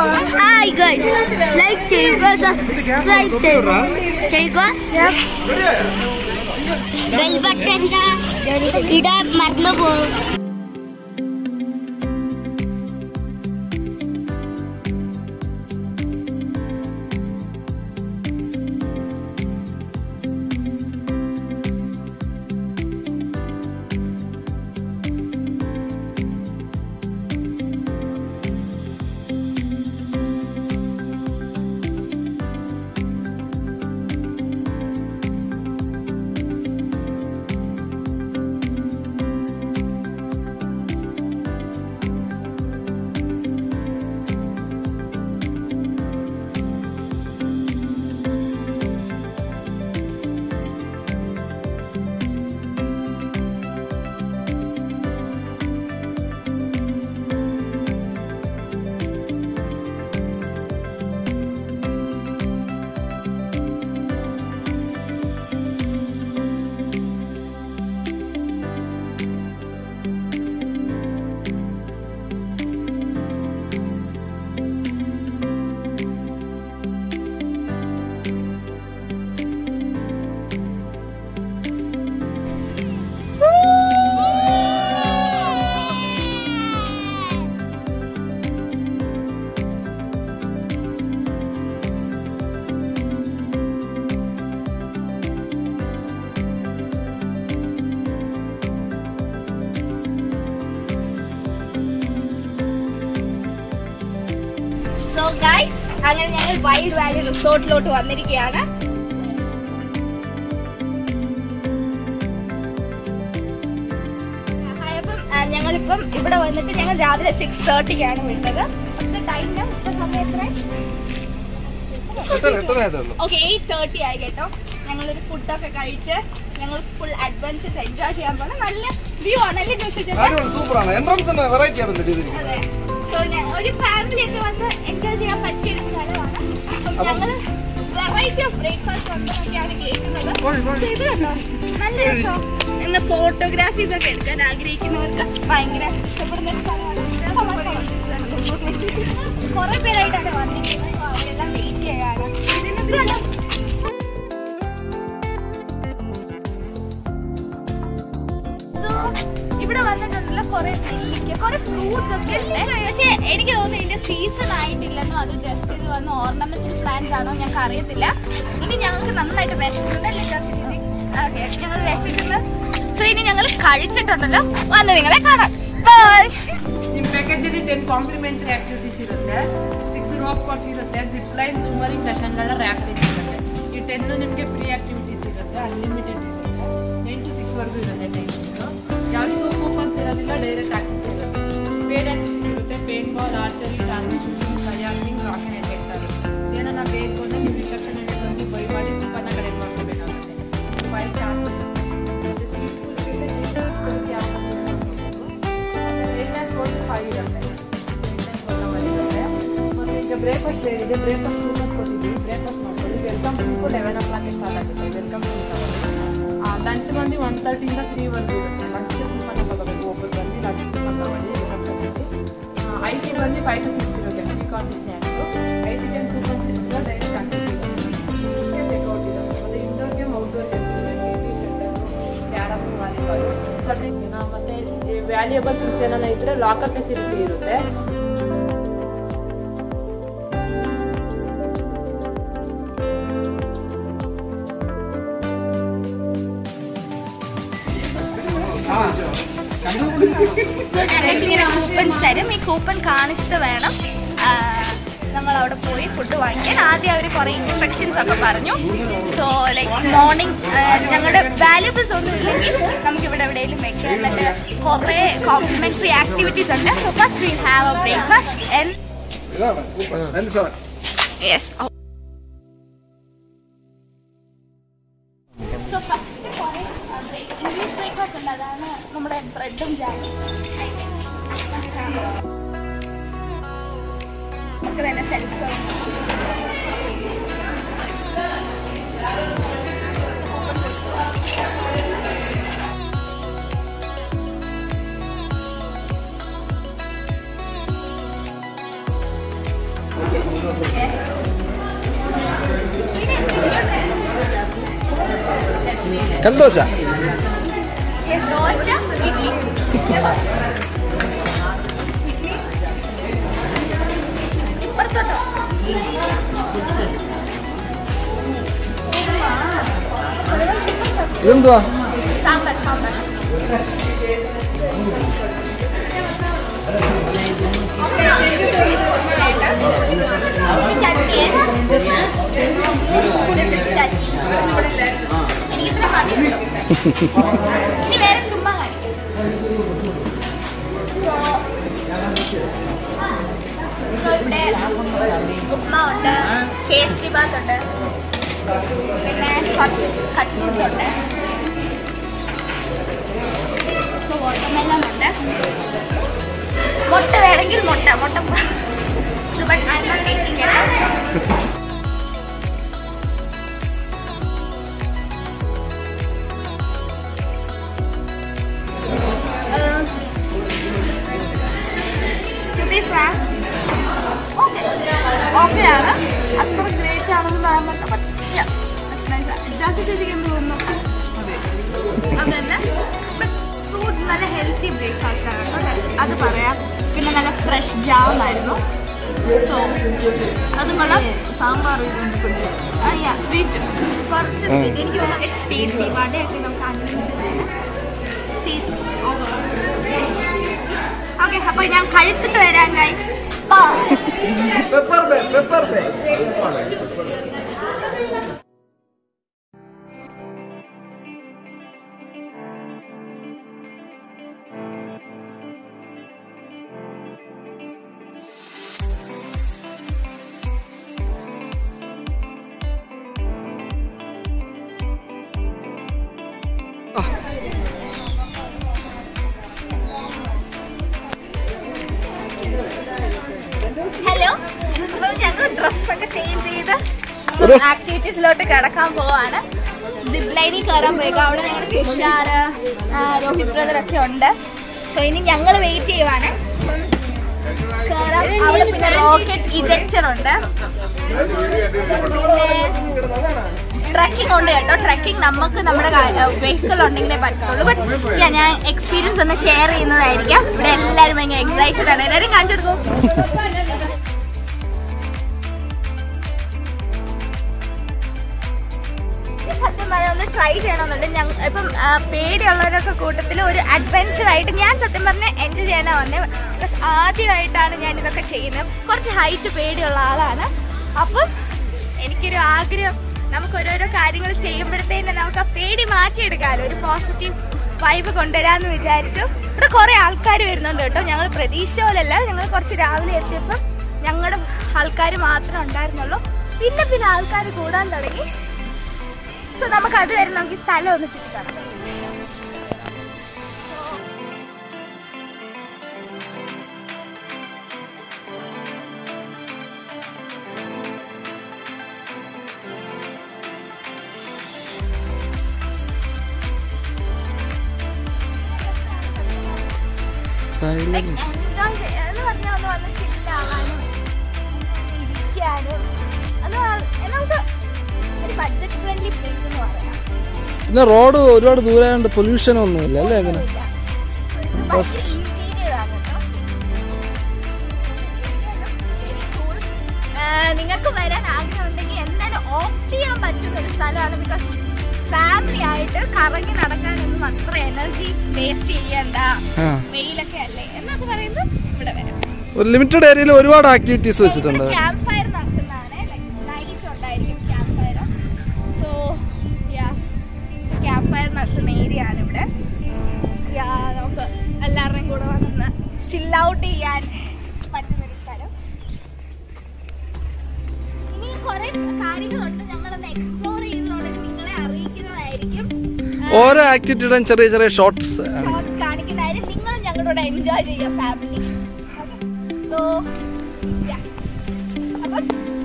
Hi guys, like ചെയ്യുക, subscribe ചെയ്യുക, bell button ഇടാൻ മറന്നു പോകും. So guys, അങ്ങനെ ഞങ്ങൾ വൈൽഡ് വാലി റിസോർട്ടിലോട്ട് വന്നിരിക്കുകയാണ്. ഞങ്ങളിപ്പം ഇവിടെ വന്നിട്ട് ഞങ്ങൾ രാവിലെ 6:30 വിട്ടത്. ടൈം ഓക്കെ 8:30 ആയി കേട്ടോ. ഞങ്ങളൊരു ഫുഡൊക്കെ കഴിച്ച് ഞങ്ങൾ ഫുൾ അഡ്വഞ്ചേഴ്സ് എൻജോയ് ചെയ്യാൻ പോകണം. നല്ല വ്യൂ ആണല്ലേ? അതെ. സോ ഒരു ഫാമിലി ഒക്കെ വന്ന് എൻജോയ് ചെയ്യാൻ പറ്റിയ ഒരു സ്ഥലമാണ്. അപ്പം ഞങ്ങള് വെറൈറ്റി ഓഫ് ബ്രേക്ക്ഫാസ്റ്റ് ഉണ്ടെന്നൊക്കെയാണ് കേൾക്കുന്നത്. ഇത് കണ്ടോ, നല്ല രസം. ഇന്ന് ഫോട്ടോഗ്രാഫീസ് ഒക്കെ എടുക്കാൻ ആഗ്രഹിക്കുന്നവർക്ക് ഭയങ്കര ഇഷ്ടപ്പെടുന്ന ഒരു സ്ഥലമാണ്. കുറെ പേരായിട്ടാണ് വന്നിരിക്കുന്നത്. അവരെല്ലാം വെയിറ്റ് ചെയ്യാണ്. ഇവിടെ വന്നിട്ടുണ്ടല്ലോ കുറെ നെല്ലിക്ക, കുറെ ഫ്രൂട്ട്സ് ഒക്കെ ഉണ്ട്. പക്ഷെ എനിക്ക് തോന്നുന്നു ഇതിന്റെ സീസൺ ആയിട്ടില്ലെന്നോ അത് ജസ്റ്റ് ഇത് വന്ന് ഓർണമെന്റൽ പ്ലാന്റ്സ് ആണോ ഞങ്ങൾക്ക് അറിയത്തില്ല. ഇനി ഞങ്ങൾക്ക് നന്നായിട്ട് വിശക്കുന്നുണ്ടല്ലേ? ഓക്കെ, ഞങ്ങൾ വിശക്കുന്നു. സോ ഇനി ഞങ്ങൾ കഴിച്ചിട്ടുണ്ടല്ലോ, വന്ന് നിങ്ങളെ കാണാം. ബൈ. ನಿಮ್ಮ ಪ್ಯಾಕೇಜಲ್ಲಿ 10 ಕಾಂಪ್ಲಿಮೆಂಟರಿ ಆಕ್ಟಿವಿಟೀಸ್ ಇರುತ್ತೆ, 6 ರೋಪ್ ಕೋರ್ಸ್ ಇರುತ್ತೆ, ಜಿಪ್ ಲೈನ್, ಸ್ವಿಮ್ಮರಿಂಗ್ ಸೆಷನ್ಗಳ ರಾಫ್ಟಿಂಗ್ ಇರುತ್ತೆ. ಈ 10 ನಿಮಗೆ ಫ್ರೀ ಆಕ್ಟಿವಿಟೀಸ್ ಇರುತ್ತೆ, ಅನ್ಲಿಮಿಟೆಡ್ ಇರುತ್ತೆ, 9 to 6 ವರೆಗೂ ಇರುತ್ತೆ ಟೈಮಿಂಗ್ಸ್. ಯಾವುದಕ್ಕೂ ಕೂಪನ್ಸ್ ಇರೋದಿಲ್ಲ, ಡೈರೆಕ್ಟ್ ಆಕ್ಟಿವಿಟಿ ಇರುತ್ತೆ. ಪೇಡ್ ಆಕ್ಟಿವಿಟಿ ಇರುತ್ತೆ, ಪೇಂಟ್ ಬಾಲ್, ಆರ್ಚರಿ, ಟಾರ್ಮಿ shooting, kayaking, rock and etcetera. ಏನನ್ನ ಬೇಕು ಅಂದರೆ ನೀವು ರಿಸೆಪ್ಷನ್ ಅಲ್ಲಿ ಬಂದು ಬೈ ಮಾಡಿ ಕೂಪನ್ನ ಕಲೆಕ್ಟ್ ಮಾಡ್ಕೋಬೇಕಾಗುತ್ತೆ. ಮೊಬೈಲ್ ಚಾರ್ಜ್ ಬ್ರೇಕ್ಫಾಸ್ಟ್ ಹೇಳಿದೆ, ಬ್ರೇಕ್ಫಾಸ್ಟ್ ಕೂಪನ್ಸ್ ಕೊಟ್ಟಿದ್ದೀವಿ, ಬ್ರೇಕ್ಫಾಸ್ಟ್ ಮಾಡ್ಕೊಳ್ಳಿ. ವೆಲ್ಕಮ್ ಡ್ರಿಂಕು 11 o'clock ಸ್ಟಾರ್ಟ್ ಆಗುತ್ತೆ. ವೆಲ್ಕಮ್ ಡ್ರಿಂಕ್ ಲಂಚ್ ಬಂದು 1:30 ಇಂದ 3 ವರೆಗೂ ಇರುತ್ತೆ. ಲಂಚ್ ಕೂಪನ್ ತಗೋಬೇಕು. ಒಬ್ಬರು ಬಂದು ಲಂಚ್ ಕೂಪನ್ ತಗೊಳ್ಳಿ. ಐಟಿ ಬಂದು 5 to 6 ಇರುತ್ತೆ, free coffee snacks. 5 to 10 coupons ಇರುತ್ತೆ, ಡೈರೆಕ್ಟ್ ಆಕ್ಟಿವಿಟಿ ಚೆಕ್ಔಟ್ ಇರುತ್ತೆ. ಮತ್ತು ಇಂಡೋರ್ ಗೇಮ್, ಔಟ್ಡೋರ್ ಗೇಮ್ ಇರುತ್ತೆ, T shirt, carrom, volleyball, subject. ಮತ್ತು ವ್ಯಾಲ್ಯೂಯಬಲ್ ಥಿಂಗ್ಸ್ ಏನಾರ ಇದ್ದರೆ ಲಾಕರ್ ಫೆಸಿಲಿಟಿ ಇರುತ್ತೆ. കൂപ്പൺസ് തരും. ഈ കൂപ്പൺ കാണിച്ചിട്ട് വേണം നമ്മൾ അവിടെ പോയി ഫുഡ് വാങ്ങിക്കാൻ. ആദ്യം അവർ കുറെ ഇൻസ്ട്രക്ഷൻസ് ഒക്കെ പറഞ്ഞു. സോ ലൈക്ക് മോർണിംഗ് ഞങ്ങളുടെ വാല്യൂബിൾസ് ഒന്നും ഇല്ലെങ്കിൽ നമുക്ക് ഇവിടെ എവിടെയെങ്കിലും വെക്കാം. എന്നിട്ട് കുറെ കോംപ്ലിമെന്ററി ആക്ടിവിറ്റീസ് ഉണ്ട്. So first will have A breakfast and yes. So first കുറെ ഇംഗ്ലീഷ് ബ്രേക്ക്ഫാസ്റ്റ് ഉണ്ട്. അതാണ് നമ്മുടെ ബ്രെഡും ജാമും ഒക്കെ തന്നെ സെൽഫ്. കൽദോശ ദോശ ഇഡ്ഡലി പുറത്തോട്ടോ ഇതെന്തുവാ സാമ്പാർ സാമ്പാർ ചട്നി എനിക്കിത്ര മതി ഇനി വേറെ ചുമ്മാ കാണിക്കും ഇവിടെ ഉപ്മ ഉണ്ട് കേസരി ബാത്ത് ഉണ്ട് പിന്നെ കുറച്ച് കട്ട്ലൂട്ട് ഉണ്ട് വാട്ടർമെലൺ ഉണ്ട് മുട്ട വേണമെങ്കിൽ മുട്ട but I not taking okay ആണ് അത്ര ഗ്രേറ്റ് ആണെന്ന് പറയാൻ പറ്റില്ല തോന്നുന്നു അതന്നെ ഫ്രൂട്ട്സ് നല്ല ഹെൽത്തി ബ്രേക്ക്ഫാസ്റ്റ് ആണ് അത് പറയാം പിന്നെ നല്ല ഫ്രഷ് ജാം ആയിരുന്നു സോ അതുകൊണ്ട് സാമ്പാർ സ്വീറ്റ് കുറച്ച് സ്വീറ്റ് എനിക്ക് ഇറ്റ്സ് ടേസ്റ്റി വടയൊക്കെ നമുക്ക് ഓക്കെ അപ്പൊ ഞാൻ കഴിച്ചിട്ട് വരാം ഗൈസ് ഹലോ അപ്പൊ ഞങ്ങൾ ഡ്രസ്സൊക്കെ ചേഞ്ച് ചെയ്ത് ആക്ടിവിറ്റീസിലോട്ട് കിടക്കാൻ പോവാണ്. സിപ്പ് ലൈനിൽ കയറാൻ പോയേക്കാം. അവിടെ ഞങ്ങൾ തുഷാർ രോഹിത് ബ്രദർ ഒക്കെ ഉണ്ട്. സോ ഇനി ഞങ്ങൾ വെയിറ്റ് ചെയ്യുവാണ്. അവിടെ പിന്നെ റോക്കറ്റ് ഇജക്ടർ ഉണ്ട്. ട്രക്കിംഗ് ഉണ്ട് കേട്ടോ. ട്രക്കിംഗ് നമുക്ക് നമ്മുടെ വെഹിക്കിൾ ഉണ്ടെങ്കിലേ പറ്റുള്ളൂ. ബട്ട് ഞാൻ എക്സ്പീരിയൻസ് ഒന്ന് ഷെയർ ചെയ്യുന്നതായിരിക്കാം. ഇവിടെ എല്ലാവരും ഭയങ്കര എക്സൈറ്റഡ് ആണ്. എല്ലാവരും കാണിച്ചു കൊടുക്കും. സത്യം പറഞ്ഞാൽ ഒന്ന് ട്രൈ ചെയ്യണമെന്നുണ്ട്. ഇപ്പം പേടിയുള്ളവരൊക്കെ കൂട്ടത്തിൽ ഒരു അഡ്വെഞ്ചർ ആയിട്ട് ഞാൻ സത്യം പറഞ്ഞാൽ എൻജോയ് ചെയ്യാനാണ് വന്നത്. ബിക്കോസ് ആദ്യമായിട്ടാണ് ഞാൻ ഇതൊക്കെ ചെയ്യുന്നത്. കുറച്ച് ഹൈറ്റ് പേടിയുള്ള ആളാണ്. അപ്പം എനിക്കൊരു ആഗ്രഹം, നമുക്ക് ഓരോരോ കാര്യങ്ങൾ ചെയ്യുമ്പോഴത്തേനും നമുക്ക് ആ പേടി മാറ്റിയെടുക്കാമല്ലോ, ഒരു പോസിറ്റീവ് വൈബ് കൊണ്ടുവരാമെന്ന് വിചാരിച്ചു. ഇവിടെ കുറേ ആൾക്കാർ വരുന്നുണ്ട് കേട്ടോ. ഞങ്ങൾ പ്രതീക്ഷ പോലല്ല, ഞങ്ങൾ കുറച്ച് രാവിലെ എത്തിയപ്പോൾ ഞങ്ങളുടെ ആൾക്കാർ മാത്രമേ ഉണ്ടായിരുന്നുള്ളൂ. പിന്നെ ആൾക്കാർ കൂടാൻ തുടങ്ങി. സോ നമുക്ക് അതുവരെ നമുക്ക് ഈ സ്ഥലം ഒന്ന് ചുറ്റാം. എൻജോയ് എന്ന് പറഞ്ഞാൽ ഒന്ന് വന്ന് ചില്ലാവാനും ഇരിക്കാനും നമുക്ക് ഒരു ബഡ്ജറ്റ് ഫ്രണ്ട്ലി പ്ലേസ് എന്ന് പറയാം. പിന്നെ റോഡ് ഒരുപാട് ദൂരമായോണ്ട് പൊല്യൂഷൻ ഒന്നുമില്ല അല്ലേ? അങ്ങനെ നിങ്ങൾക്ക് വരാൻ ആഗ്രഹം ഉണ്ടെങ്കിൽ എന്തായാലും ഓപ്റ്റ് ചെയ്യാൻ പറ്റുന്ന ഒരു സ്ഥലമാണ്. ബിക്കോസ് ഫാമിലി ആയിട്ട് കറങ്ങി നടക്കാനൊന്നും അത്ര എനർജി വേസ്റ്റ് ചെയ്യണ്ട, വെയിലൊക്കെ അല്ലേ എന്നൊക്കെ പറയുമ്പോൾ ഇവിടെ വരാം. ഒരു ലിമിറ്റഡ് ഏരിയയിൽ ഒരുപാട് ആക്ടിവിറ്റീസ് വെച്ചിട്ടുണ്ട്. ക്യാമ്പ് ഫയർ നടത്തുന്നതാണ്. നൈറ്റ് ഉണ്ടായിരിക്കും camp fire. So camp fire നടത്തുന്ന ഏരിയ ആണ് ഇവിടെ. നമുക്ക് എല്ലാവരുടെയും കൂടെ വന്ന് ചിൽ ഔട്ട് ചെയ്യാൻ പറ്റുന്നൊരു സ്ഥലം. ഇനി കുറെ കാര്യങ്ങളുണ്ട്, ഞങ്ങളൊന്ന് എക്സ്പ്ലോർ ചെയ്തതോടെ നിങ്ങളെ അറിയിക്കുന്നതായിരിക്കും. ഓരോ ആക്ടിവിറ്റിയുടെയും ചെറിയ ചെറിയ ഷോർട്സ് കാണിക്കുന്നതായിരിക്കും. നിങ്ങളും ഞങ്ങളോട് എൻജോയ് ചെയ്യാം ഫാമിലി. സോ അപ്പം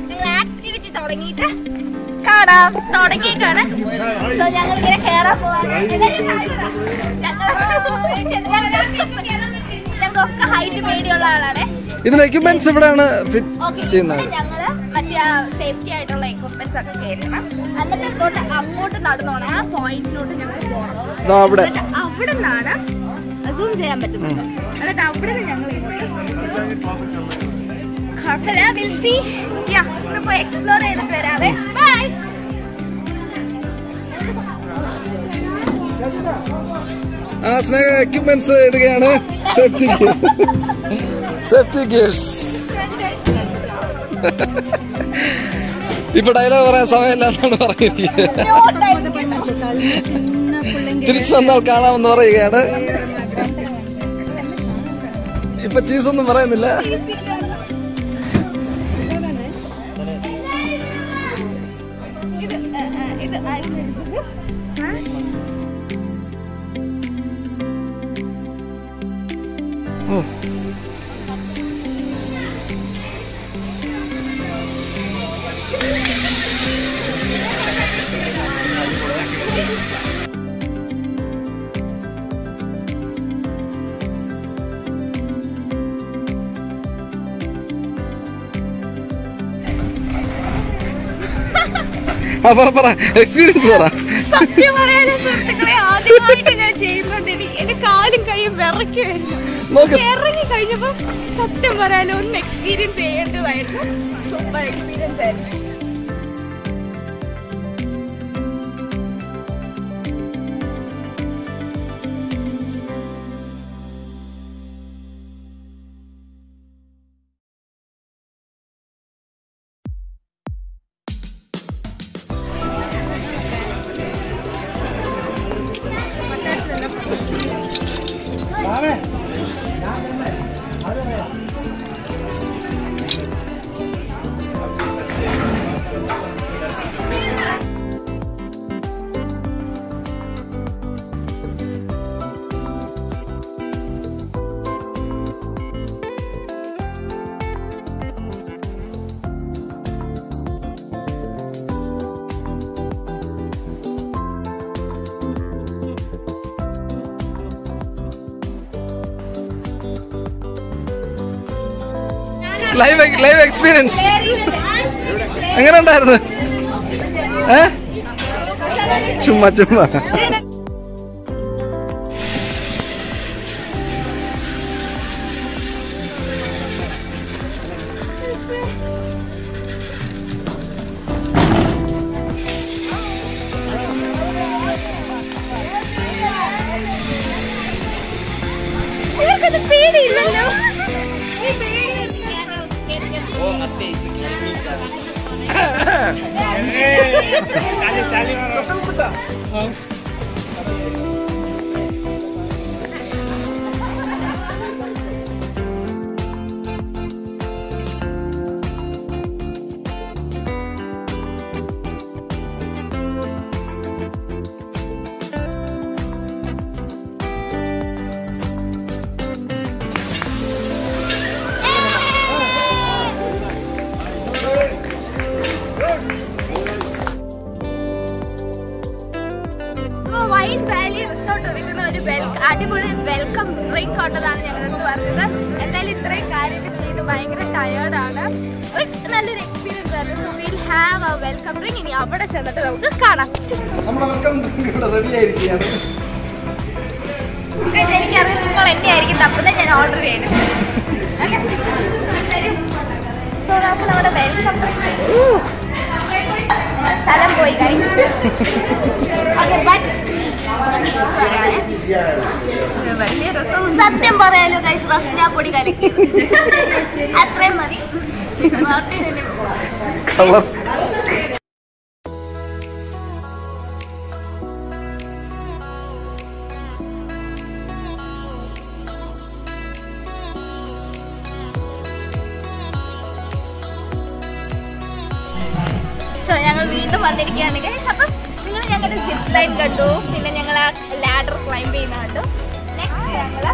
ഞങ്ങൾ ആക്ടിവിറ്റി തുടങ്ങിയിട്ട് കാണാം. തുടങ്ങിയിട്ടാണ്. സോ ഞങ്ങൾ ഇങ്ങനെ കയറാൻ പോവാണ്. ഞങ്ങളൊക്കെ ഹൈറ്റ് പേടിയുള്ള ആളാണ്. ഇതിന് എക്യുപ്മെന്റ്സ് ഇവിടെയാണ് ഫിറ്റ് ചെയ്യുന്നത്. ഞങ്ങള് മറ്റേ സേഫ്റ്റി ആയിട്ടുള്ള എക്യുപ്മെന്റ്സ് ഒക്കെ കയറ്റണം. എന്നിട്ട് ഇതുകൊണ്ട് അങ്ങോട്ട് നടന്നോണം. ആ പോയിന്റിലോട്ട് ഞങ്ങൾ പോകണം. എന്നിട്ട് അവിടെ നിന്നാണ് സൂം ചെയ്യാൻ പറ്റുന്നത്. എന്നിട്ട് അവിടെ നിന്ന് ഞങ്ങൾ ഇങ്ങോട്ട് കുഴപ്പമില്ല. Will see. ഒന്ന് പോയി എക്സ്പ്ലോർ ചെയ്തിട്ട് വരാവേ. ബൈ. സ്നേഹ എക്യുപ്മെന്റ്സ് ഇടുകയാണ്. Safety gears. ഇപ്പൊ ഡയലോഗ് പറയാൻ സമയമില്ല എന്നാണ് പറയുന്നത്. തിരിച്ചു വന്നാൽ കാണാമെന്ന് പറയുകയാണ്. ഇപ്പൊ ചീസൊന്നും പറയുന്നില്ല. പറ എക്സ്പീരിയൻസ് പറ. സത്യം പറയാനോ സുഹൃത്തുക്കളെ, ആദ്യമായിട്ട് ഞാൻ ചെയ്യുന്നുണ്ട്. എന്റെ കാലും കൈയും വിറയ്ക്കുമായിരുന്നു. ഇറങ്ങി കഴിഞ്ഞപ്പോ സത്യം പറയാലോ ഒന്ന് എക്സ്പീരിയൻസ് ചെയ്യേണ്ടതായിരുന്നു. സൂപ്പർ എക്സ്പീരിയൻസ് ആയിരുന്നു. ലൈവ് എക്സ്പീരിയൻസ് എങ്ങനെ ഉണ്ടായിരുന്നു? ചുമ്മാ പേടിയില്ലല്ലോ. വൈൻ വാലി റിസോർട്ട് ഒരുക്കുന്ന ഒരു അടിപൊളി വെൽക്കം ഡ്രിങ്ക് ഉണ്ടെന്നാണ് ഞങ്ങൾക്ക് പറഞ്ഞത്. എന്തായാലും ഇത്രയും കാര്യങ്ങൾ ചെയ്ത് ഭയങ്കര ടയേർഡാണ്. നല്ലൊരു എക്സ്പീരിയൻസ് ആയിരുന്നു. So will have A welcome drink. ഇനി അവിടെ ചെന്നിട്ട് നമുക്ക് കാണാം. എനിക്കറിയാം നിങ്ങൾ എന്നെയായിരിക്കും തപ്പുന്നത്. ഞാൻ ഓർഡർ ചെയ്യണം. സോ നമുക്ക് നമ്മുടെ വെൽക്കം സ്ഥലം പോയി കഴിഞ്ഞു. വലിയ രസം. സത്യം പറയാലോ ഗൈസ്, റസ്നാപ്പൊടി കലക്കി അത്രയും മതി. സോ ഞങ്ങൾ വീണ്ടും വന്നിരിക്കുകയാണ് ഗൈസ്. അപ്പം നിങ്ങൾ ഞങ്ങളുടെ സിപ്പ് ലൈൻ കണ്ടു, പിന്നെ ഞങ്ങൾ ആ ലാഡർ ക്ലൈംബ് ചെയ്യുന്ന കണ്ടു. നെക്സ്റ്റ് ഞങ്ങള്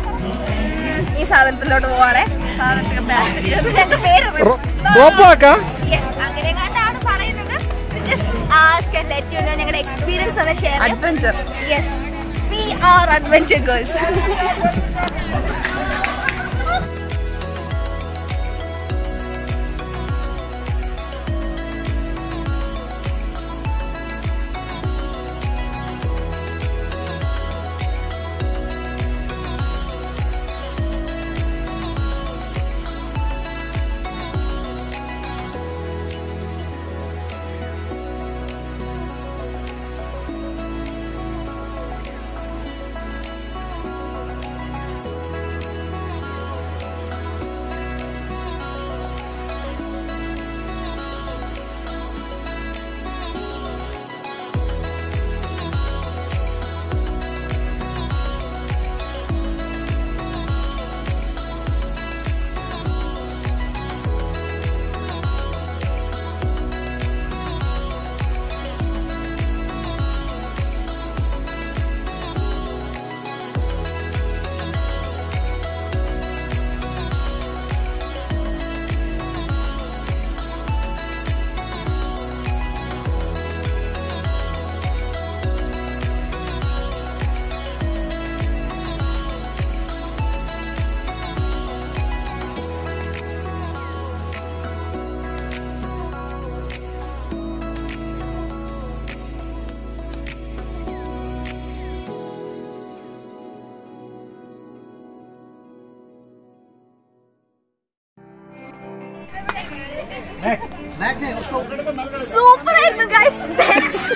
ഈ സാധനത്തിലോട്ട് പോവാണേ. സാധനത്തിന്റെ പേര് അങ്ങനെ കണ്ടാണ് പറയുന്നത്. ഞങ്ങളുടെ എക്സ്പീരിയൻസ് ആണ് share. Adventure. Yes, we are adventure girls. Super ആയിരുന്നു ഗൈസ്. താങ്ക്സ്.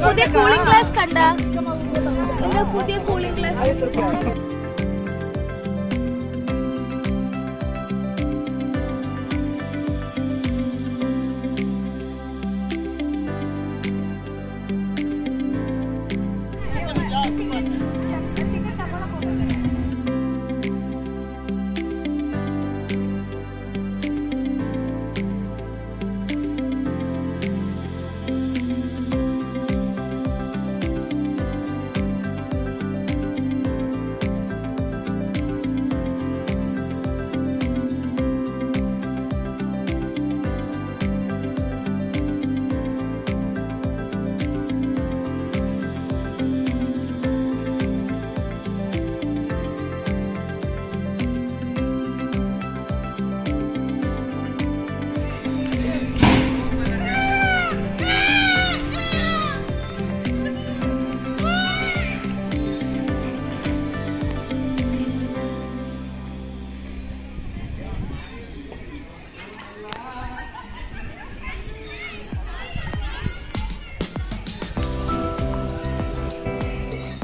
പുതിയ കൂളിംഗ് ഗ്ലാസ് കണ്ട? എന്താ പുതിയ കൂളിംഗ് ഗ്ലാസ്?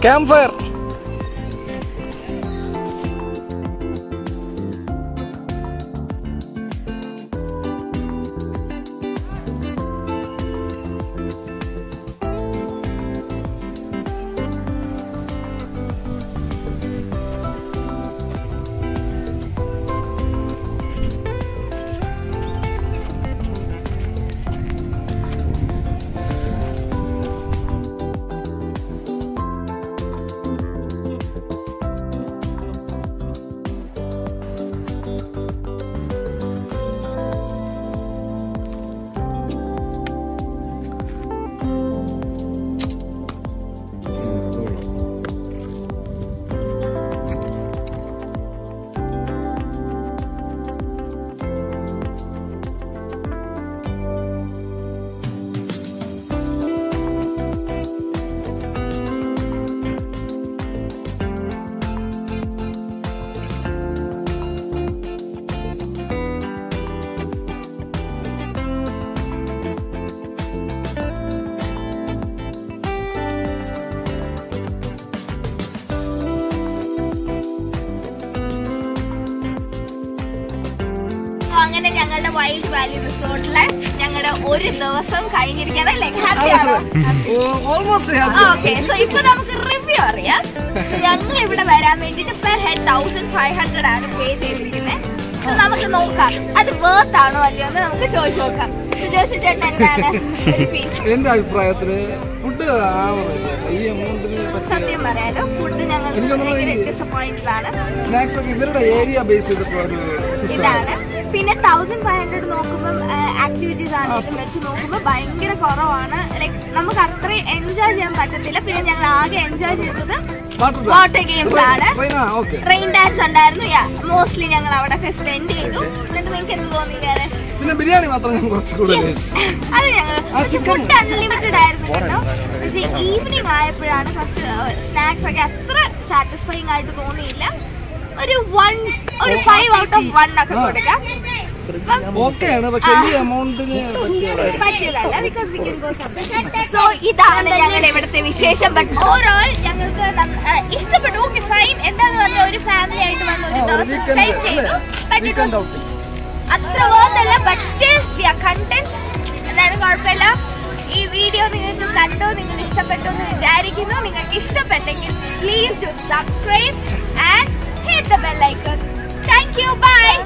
ക്യാമ്പ് ഫയർ അങ്ങനെ ഞങ്ങളുടെ വൈൽഡ് വാലി റിസോർട്ടിലെ ഞങ്ങളുടെ ഒരു ദിവസം കഴിഞ്ഞിരിക്കുകയാണ്. ലൈക്ക് ഹാപ്പിയാണോ? ഓക്കെ, സോ ഇപ്പൊ നമുക്ക് റിവ്യൂ അറിയാം. ഞങ്ങൾ ഇവിടെ വരാൻ വേണ്ടിട്ട് പെർ ഹെഡ് 1500 ആണ് പേ ചെയ്തിരിക്കുന്നത്. നമുക്ക് നോക്കാം അത് വേർത്ത് ആണോ അല്ലയോ എന്ന് നമുക്ക് ചോദിച്ചു നോക്കാം. ജോഷി ചേട്ടൻ എന്താണ് എന്റെ അഭിപ്രായത്തില് ഫുഡ് ഈ എമൗണ്ടിന് സത്യം പറയാലോ ഫുഡ് ഞങ്ങൾ ഡിസപ്പോയിന്റഡ് ആണ്. സ്നാക്സ് ഒക്കെ ഇവരുടെ ഏരിയ ബേസ് ചെയ്തിട്ടുള്ള ഒരു ഇതാണ്. പിന്നെ 1500 നോക്കുമ്പോൾ ആക്ടിവിറ്റീസ് ആണെങ്കിലും വെച്ച് നോക്കുമ്പോൾ ഭയങ്കര കുറവാണ്. ലൈക്ക് നമുക്ക് അത്രയും എൻജോയ് ചെയ്യാൻ പറ്റത്തില്ല. പിന്നെ ഞങ്ങൾ ആകെ എൻജോയ് ചെയ്തത് വാട്ടർ ഗെയിംസ് ആണ്. റെയിൻ ഡാൻസ് ഉണ്ടായിരുന്നു. മോസ്റ്റ്ലി ഞങ്ങൾ അവിടെ സ്പെൻഡ് ചെയ്തു. എന്നിട്ട് നിങ്ങൾക്ക് എന്ത് തോന്നിയില്ലേ? പിന്നെ ബിരിയാണി മാത്രം കുറച്ച് കൂടുതൽ അത് ഞങ്ങൾ ഫുഡ് അൺലിമിറ്റഡ് ആയിരുന്നു കേട്ടോ. പക്ഷെ ഈവനിങ് ആയപ്പോഴാണ് കുറച്ച് സ്നാക്സ് ഒക്കെ അത്ര സാറ്റിസ്ഫൈങ് ആയിട്ട് തോന്നിയില്ല. ഒരു 5 out of 1 ഒക്കെ കൊടുക്കാം. പറ്റിയതല്ല because we can go somewhere. So ഇതാണ് ഞങ്ങളുടെ ഇവിടുത്തെ വിശേഷം. ബട്ട് ഓവറോൾ ഞങ്ങൾക്ക് ഇഷ്ടപ്പെട്ടു. Okay fine. എന്താന്ന് പറഞ്ഞാൽ ഒരു ഫാമിലി ആയിട്ട് വന്ന ഒരു ദിവസം സ്പെൻഡ് ചെയ്തു. അത്ര വേർത്തല്ല. But still we are content. എന്തായാലും കുഴപ്പമില്ല. ഈ വീഡിയോ നിങ്ങൾക്ക് കണ്ടോ, നിങ്ങൾ ഇഷ്ടപ്പെട്ടു എന്ന് വിചാരിക്കുന്നു. നിങ്ങൾക്ക് ഇഷ്ടപ്പെട്ടെങ്കിൽ please do subscribe and hit the bell icon. Thank you. Bye.